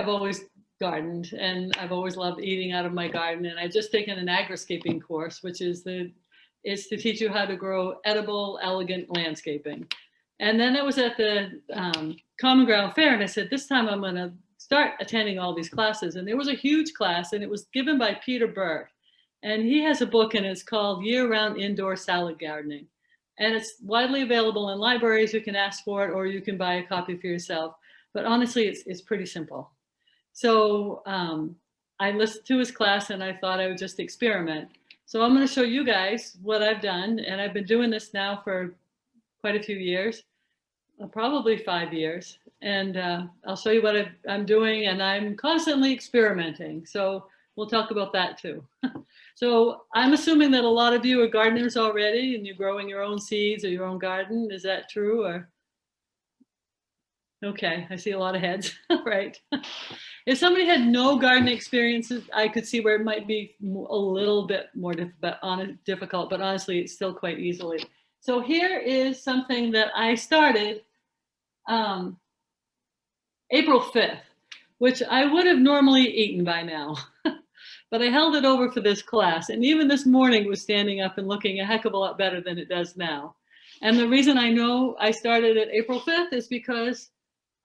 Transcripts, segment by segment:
I've always gardened, and I've always loved eating out of my garden. And I've just taken an agriscaping course, which is to teach you how to grow edible, elegant landscaping. And then I was at the Common Ground Fair, and I said, this time I'm going to start attending all these classes. And there was a huge class, and it was given by Peter Berg. And he has a book, and it's called Year-Round Indoor Salad Gardening. And it's widely available in libraries. You can ask for it, or you can buy a copy for yourself. But honestly, it's pretty simple. So I listened to his class, and I thought I would just experiment. So I'm going to show you guys what I've done. And I've been doing this now for quite a few years, probably 5 years. And I'll show you what I'm doing. And I'm constantly experimenting. So we'll talk about that too. So I'm assuming that a lot of you are gardeners already, and you're growing your own seeds or your own garden. Is that true? Or okay, I see a lot of heads. Right. If somebody had no gardening experiences, I could see where it might be a little bit more difficult, but honestly, it's still quite easily. So here is something that I started April 5th, which I would have normally eaten by now. But I held it over for this class. And even this morning was standing up and looking a heck of a lot better than it does now. And the reason I know I started at April 5th is because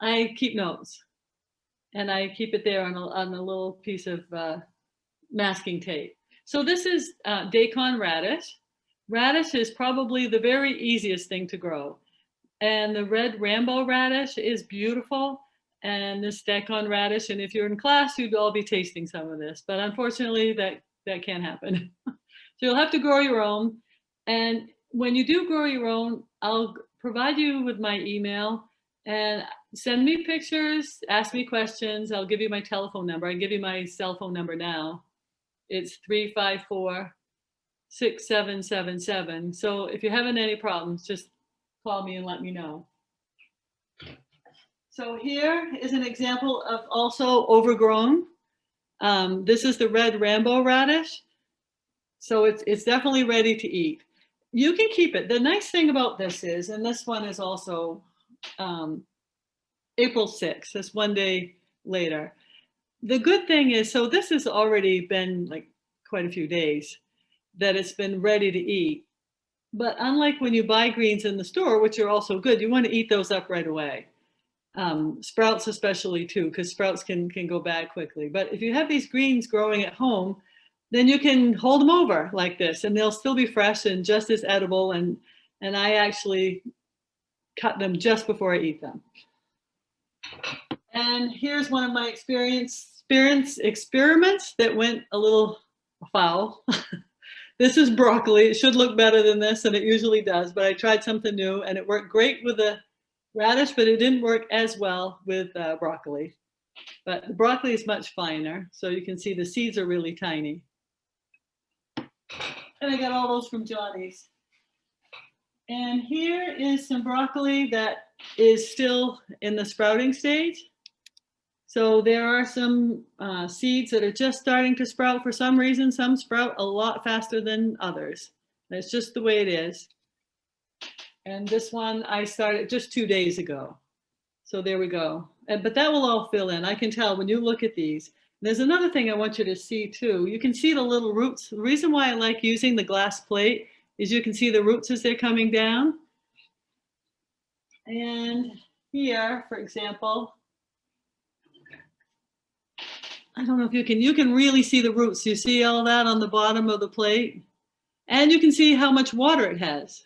I keep notes. And I keep it there on a little piece of masking tape. So this is daikon radish. Radish is probably the very easiest thing to grow. And the red Rambo radish is beautiful. And this daikon radish, and if you're in class, you'd all be tasting some of this. But unfortunately, that can't happen. So you'll have to grow your own. And when you do grow your own, I'll provide you with my email. And send me pictures, ask me questions. I'll give you my telephone number. I can give you my cell phone number now. It's 354-6777. So if you're having any problems, just call me and let me know. So here is an example of also overgrown. This is the red Rambo radish. So it's definitely ready to eat. You can keep it. The nice thing about this is, and this one is also April 6th, that's one day later. The good thing is, so this has already been like quite a few days that it's been ready to eat. But unlike when you buy greens in the store, which are also good, you want to eat those up right away. Sprouts especially too, because sprouts can go bad quickly. But if you have these greens growing at home, then you can hold them over like this, and they'll still be fresh and just as edible. And I actually cut them just before I eat them. And here's one of my experiments that went a little foul. This is broccoli. It should look better than this, and it usually does, but I tried something new, and it worked great with the radish, but it didn't work as well with broccoli. But the broccoli is much finer, so you can see the seeds are really tiny. And I got all those from Johnny's. And here is some broccoli that is still in the sprouting stage. So there are some seeds that are just starting to sprout. For some reason, some sprout a lot faster than others. That's just the way it is. And this one I started just 2 days ago. So there we go. But that will all fill in. I can tell when you look at these. There's another thing I want you to see too. You can see the little roots. The reason why I like using the glass plate is you can see the roots as they're coming down. And here, for example, I don't know if you can really see the roots. You see all that on the bottom of the plate? And you can see how much water it has.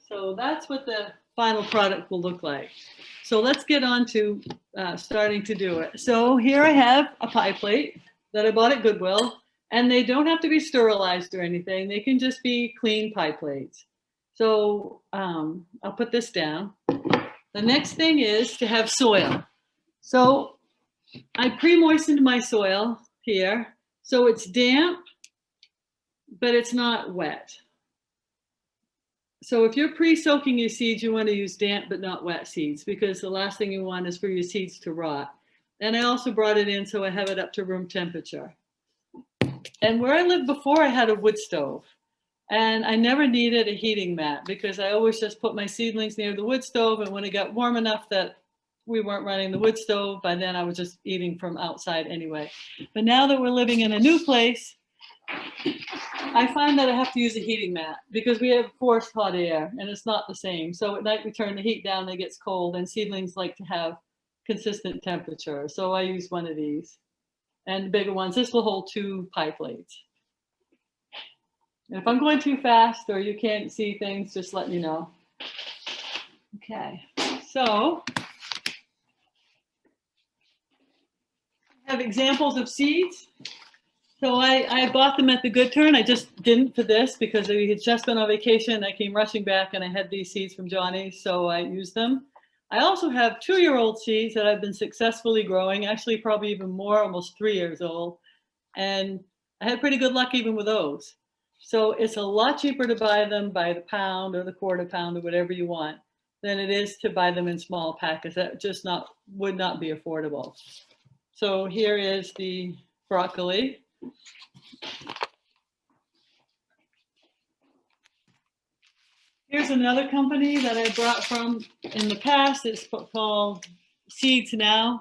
So that's what the final product will look like. So let's get on to starting to do it. So here I have a pie plate that I bought at Goodwill, and they don't have to be sterilized or anything. They can just be clean pie plates. So I'll put this down. The next thing is to have soil. So I pre-moistened my soil here. So it's damp, but it's not wet. So if you're pre-soaking your seeds, you want to use damp but not wet seeds, because the last thing you want is for your seeds to rot. And I also brought it in so I have it up to room temperature. And where I lived before, I had a wood stove. And I never needed a heating mat because I always just put my seedlings near the wood stove. And when it got warm enough that we weren't running the wood stove. By then I was just eating from outside anyway. But now that we're living in a new place, I find that I have to use a heating mat because we have forced hot air and it's not the same. So at night we turn the heat down, it gets cold, and seedlings like to have consistent temperature. So I use one of these. And the bigger ones, this will hold 2 pie plates. And if I'm going too fast or you can't see things, just let me know. Okay, so I have examples of seeds. So I bought them at the Good Turn. I just didn't for this because we had just been on vacation. I came rushing back and I had these seeds from Johnny, so I used them. I also have 2-year-old seeds that I've been successfully growing, actually probably even more, almost 3 years old. And I had pretty good luck even with those. So it's a lot cheaper to buy them by the pound or the quarter pound or whatever you want than it is to buy them in small packets. That just would not be affordable. So here is the broccoli. Here's another company that I brought from in the past. It's called Seeds Now.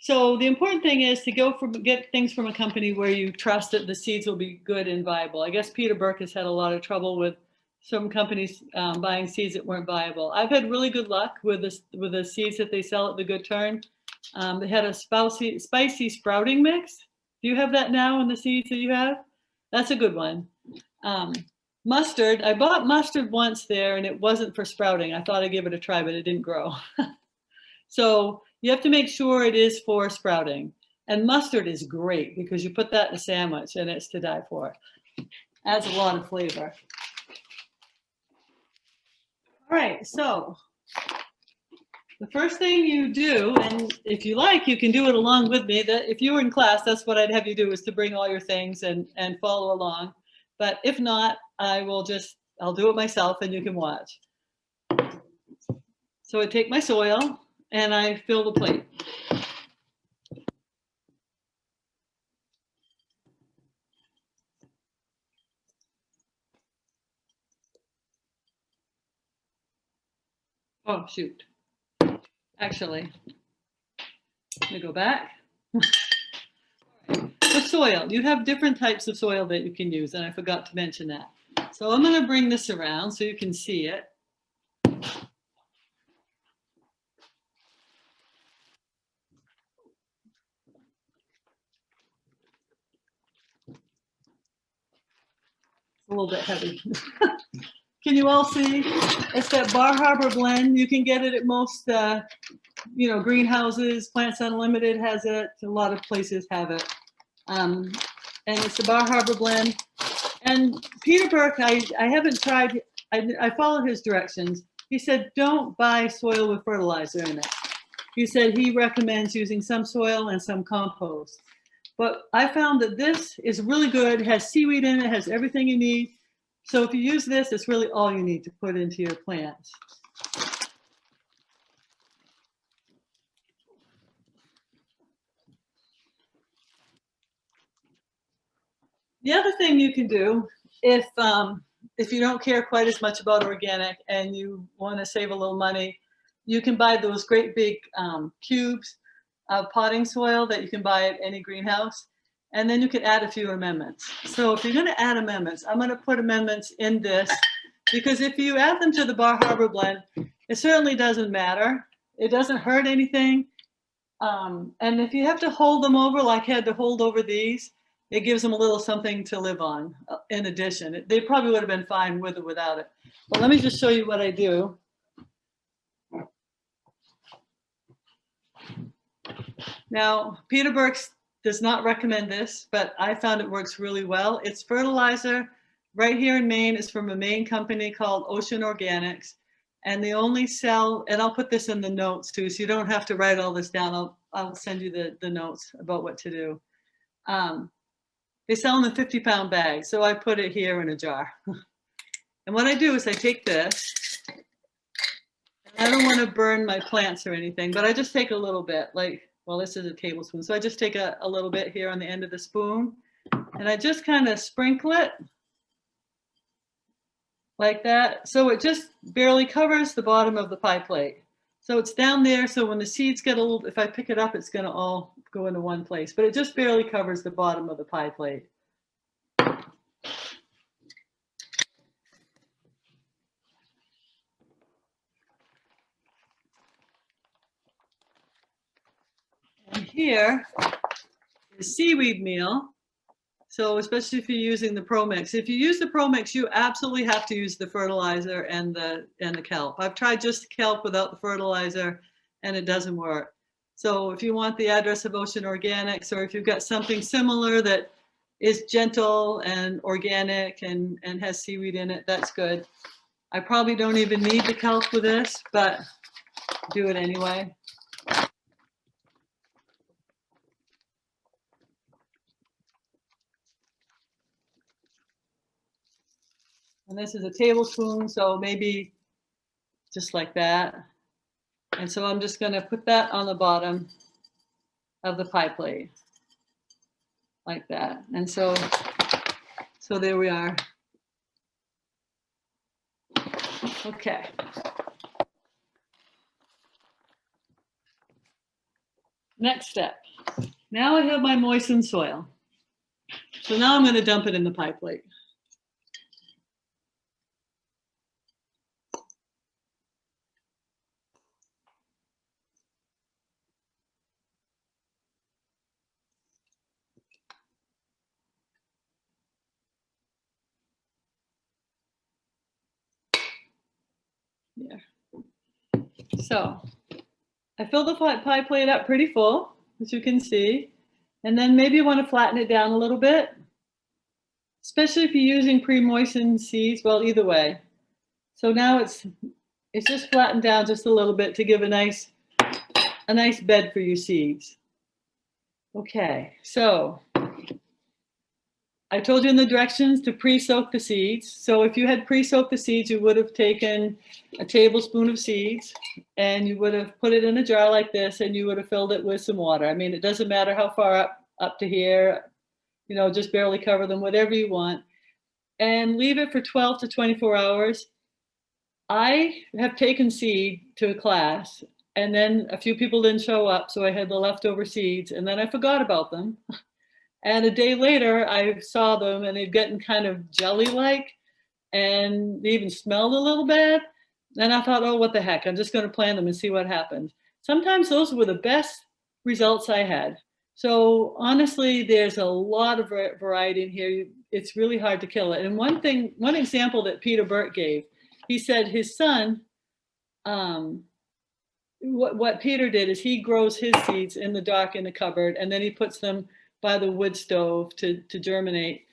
So the important thing is to get things from a company where you trust that the seeds will be good and viable. I guess Peter Burke has had a lot of trouble with some companies buying seeds that weren't viable. I've had really good luck with the seeds that they sell at the Good Turn. They had a spicy sprouting mix. Do you have that now in the seeds that you have? That's a good one. Mustard, I bought mustard once there and it wasn't for sprouting. I thought I'd give it a try, but it didn't grow. So you have to make sure it is for sprouting. And mustard is great because you put that in a sandwich and it's to die for. Adds a lot of flavor. All right, so the first thing you do, and if you like, you can do it along with me. That if you were in class, that's what I'd have you do, is to bring all your things and follow along. But if not, I'll do it myself and you can watch. So I take my soil and I fill the plate. Oh, shoot. Actually, let me go back. The soil, you have different types of soil that you can use, and I forgot to mention that. So I'm going to bring this around so you can see it. It's a little bit heavy. Can you all see? It's that Bar Harbor blend. You can get it at most, greenhouses. Plants Unlimited has it. A lot of places have it. And it's the Bar Harbor blend. And Peter Burke, I haven't tried. I followed his directions. He said, don't buy soil with fertilizer in it. He said he recommends using some soil and some compost. But I found that this is really good. It has seaweed in it, has everything you need. So if you use this, it's really all you need to put into your plants. The other thing you can do, if you don't care quite as much about organic and you want to save a little money, you can buy those great big cubes of potting soil that you can buy at any greenhouse. And then you can add a few amendments. So if you're going to add amendments, I'm going to put amendments in this, because if you add them to the Bar Harbor blend, it certainly doesn't matter. It doesn't hurt anything. And if you have to hold them over, like I had to hold over these, it gives them a little something to live on in addition. They probably would have been fine with or without it. But let me just show you what I do. Now, Peter Burke does not recommend this, but I found it works really well. It's fertilizer right here in Maine. It's from a Maine company called Ocean Organics. And they only sell, and I'll put this in the notes too, so you don't have to write all this down. I'll send you the notes about what to do. They sell in a 50-pound bag, so I put it here in a jar. And what I do is I take this. I don't want to burn my plants or anything, but I just take a little bit, well, this is a tablespoon. So I just take a little bit here on the end of the spoon, and I just kind of sprinkle it like that. So it just barely covers the bottom of the pie plate. So it's down there. So when the seeds get a little, if I pick it up, it's going to all go into one place, but it just barely covers the bottom of the pie plate. And here is seaweed meal. So especially if you're using the Pro Mix. If you use the Pro Mix, you absolutely have to use the fertilizer and the kelp. I've tried just the kelp without the fertilizer and it doesn't work. So if you want the address of Ocean Organics, or if you've got something similar that is gentle and organic and has seaweed in it, that's good. I probably don't even need the kelp with this, but do it anyway. And this is a tablespoon, so maybe just like that. And so I'm just going to put that on the bottom of the pie plate like that. And so there we are. Okay. Next step. Now I have my moistened soil. So now I'm going to dump it in the pie plate. Yeah. So I filled the pie plate up pretty full, as you can see. And then maybe you want to flatten it down a little bit, especially if you're using pre-moistened seeds. Well, either way. So now it's just flattened down just a little bit to give a nice bed for your seeds. Okay, so I told you in the directions to pre-soak the seeds. So if you had pre-soaked the seeds, you would have taken a tablespoon of seeds and you would have put it in a jar like this and you would have filled it with some water. I mean, it doesn't matter how far up to here, you know, just barely cover them, whatever you want, and leave it for 12 to 24 hours. I have taken seed to a class and then a few people didn't show up, so I had the leftover seeds and then I forgot about them. And a day later, I saw them and they'd gotten kind of jelly-like and they even smelled a little bad. And I thought, oh, what the heck? I'm just going to plant them and see what happens. Sometimes those were the best results I had. So honestly, there's a lot of variety in here. It's really hard to kill it. And one example that Peter Burt gave, he said his son, what Peter did is he grows his seeds in the dark in the cupboard and then he puts them by the wood stove to germinate.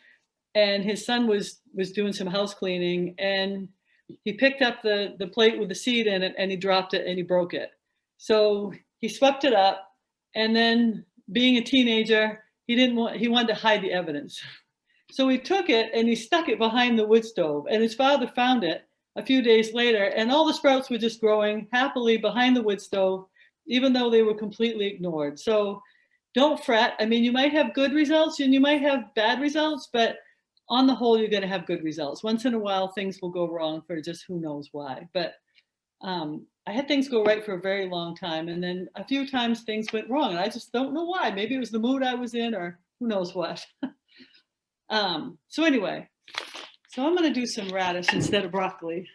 And his son was doing some house cleaning and he picked up the plate with the seed in it and he dropped it and he broke it. So he swept it up and then being a teenager, he wanted to hide the evidence. So he took it and he stuck it behind the wood stove and his father found it a few days later and all the sprouts were just growing happily behind the wood stove, even though they were completely ignored. So don't fret. I mean, you might have good results and you might have bad results, but on the whole, you're going to have good results. Once in a while, things will go wrong for just who knows why. But I had things go right for a very long time. And then a few times things went wrong. And I just don't know why. Maybe it was the mood I was in or who knows what. So anyway, so I'm going to do some radish instead of broccoli.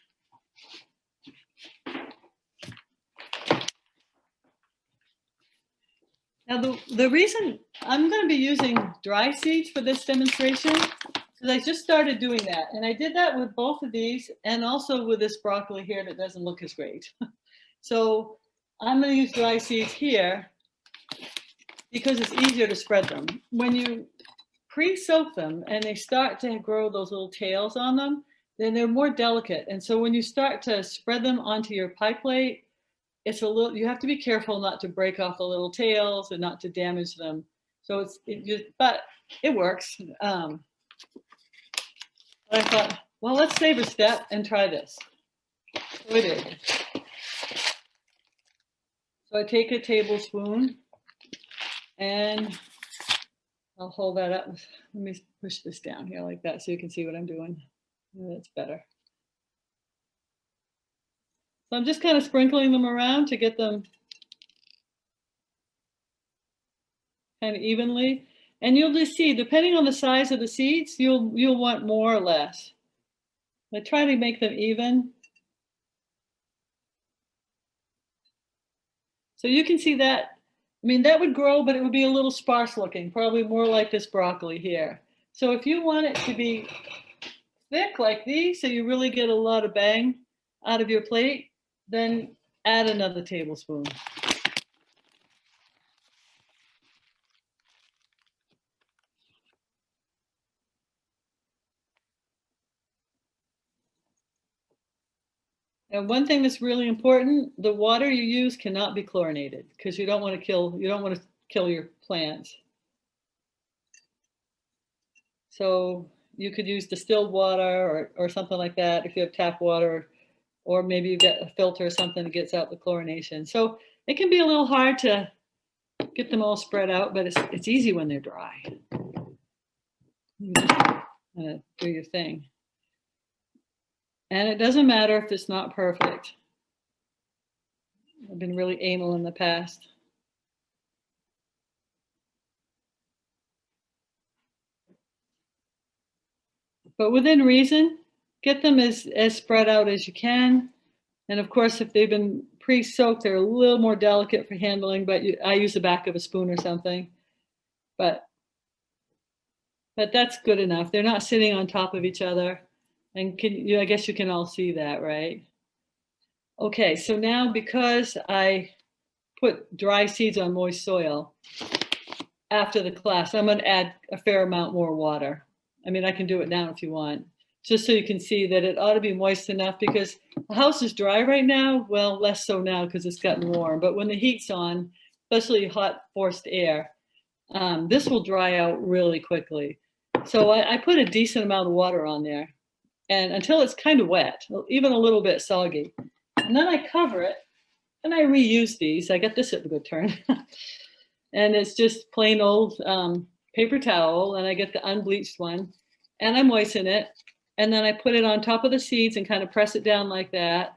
Now, the reason I'm going to be using dry seeds for this demonstration, because I just started doing that. And I did that with both of these and also with this broccoli here that doesn't look as great. So I'm going to use dry seeds here because it's easier to spread them. When you pre-soak them and they start to grow those little tails on them, then they're more delicate. And so when you start to spread them onto your pie plate, it's a little, you have to be careful not to break off the little tails and not to damage them. So but it works. But I thought, well, let's save a step and try this. So I did. So I take a tablespoon and I'll hold that up. Let me push this down here like that so you can see what I'm doing. That's better. So I'm just kind of sprinkling them around to get them kind of evenly. And you'll just see, depending on the size of the seeds, you'll want more or less. I try to make them even. So you can see that, I mean, that would grow, but it would be a little sparse looking, probably more like this broccoli here. So if you want it to be thick like these, so you really get a lot of bang out of your plate, then add another tablespoon. And one thing that's really important, the water you use cannot be chlorinated because you don't want to kill your plants. So you could use distilled water or something like that if you have tap water, or maybe you've got a filter or something that gets out the chlorination. So it can be a little hard to get them all spread out, but it's easy when they're dry. You just do your thing. And it doesn't matter if it's not perfect. I've been really anal in the past. But within reason, get them as spread out as you can. And of course, if they've been pre-soaked, they're a little more delicate for handling, but I use the back of a spoon or something. But that's good enough. They're not sitting on top of each other. And I guess you can all see that, right? Okay, so now because I put dry seeds on moist soil, after the class, I'm going to add a fair amount more water. I mean, I can do it now if you want, just so you can see that it ought to be moist enough, because the house is dry right now. Well, less so now because it's gotten warm, but when the heat's on, especially hot forced air, this will dry out really quickly. So I put a decent amount of water on there, and until it's kind of wet, even a little bit soggy. And then I cover it, and I reuse these. I got this at the Good Tern. And it's just plain old paper towel, and I get the unbleached one, and I moisten it, and then I put it on top of the seeds and kind of press it down like that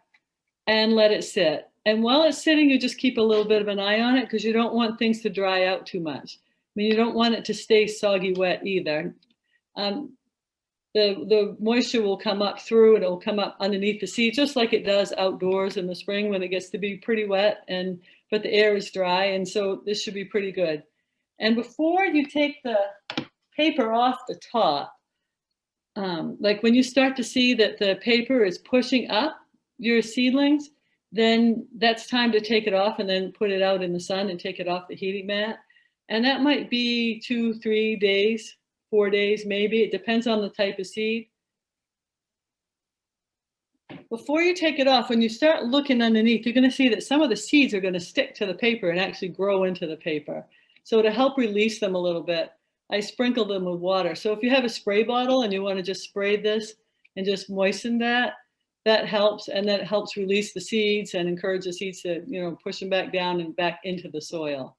and let it sit. And while it's sitting, you just keep a little bit of an eye on it, because you don't want things to dry out too much. I mean, you don't want it to stay soggy wet either. The moisture will come up through, and it'll come up underneath the seeds, just like it does outdoors in the spring when it gets to be pretty wet, but the air is dry, and so this should be pretty good. And before you take the paper off the top, like when you start to see that the paper is pushing up your seedlings, then that's time to take it off and then put it out in the sun and take it off the heating mat. And that might be 2, 3 days, 4 days, maybe. It depends on the type of seed. Before you take it off, when you start looking underneath, you're going to see that some of the seeds are going to stick to the paper and actually grow into the paper. So to help release them a little bit, I sprinkle them with water. So if you have a spray bottle and you want to just spray this and just moisten that, that helps. And that helps release the seeds and encourage the seeds to, push them back down and back into the soil.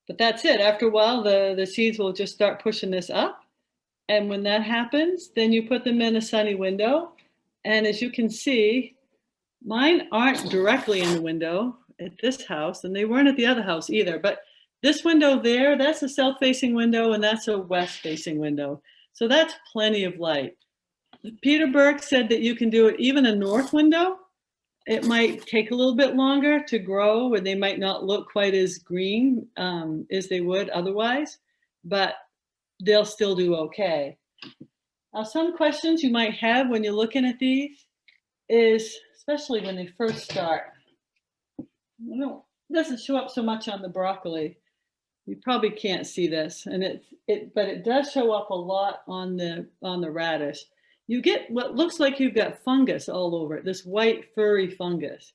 But that's it. After a while, the seeds will just start pushing this up. And when that happens, then you put them in a sunny window. And as you can see, mine aren't directly in the window at this house, and they weren't at the other house either. But this window there, that's a south-facing window, and that's a west-facing window. So that's plenty of light. Peter Burke said that you can do it even a north window. It might take a little bit longer to grow, and they might not look quite as green as they would otherwise, but they'll still do okay. Now, some questions you might have when you're looking at these is, especially when they first start, it doesn't show up so much on the broccoli. You probably can't see this, but it does show up a lot on the radish. You get what looks like you've got fungus all over it, this white furry fungus.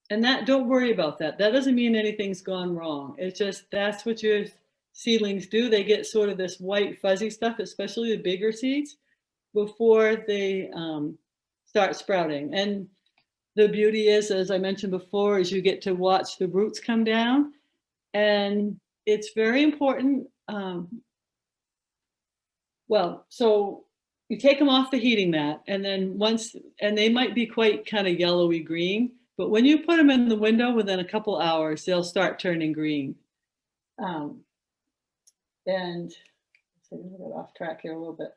And don't worry about that. That doesn't mean anything's gone wrong. It's just, that's what your seedlings do. They get sort of this white fuzzy stuff, especially the bigger seeds, before they start sprouting. And the beauty is, as I mentioned before, is you get to watch the roots come down. And it's very important. So you take them off the heating mat, and then and they might be quite kind of yellowy green, but when you put them in the window within a couple hours, they'll start turning green. Um, and so I'm gonna get off track here a little bit.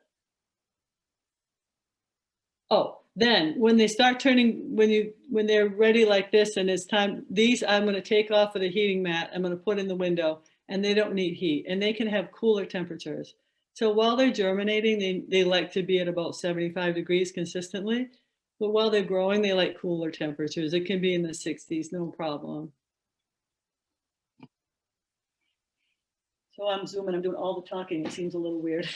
Oh, then when they start turning, when they're ready like this and it's time, these I'm going to take off of the heating mat. I'm going to put in the window, and they don't need heat, and they can have cooler temperatures. So while they're germinating, they like to be at about 75 degrees consistently. But while they're growing, they like cooler temperatures. It can be in the 60s, no problem. So I'm zooming, I'm doing all the talking. It seems a little weird.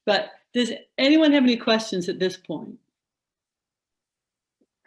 But does anyone have any questions at this point?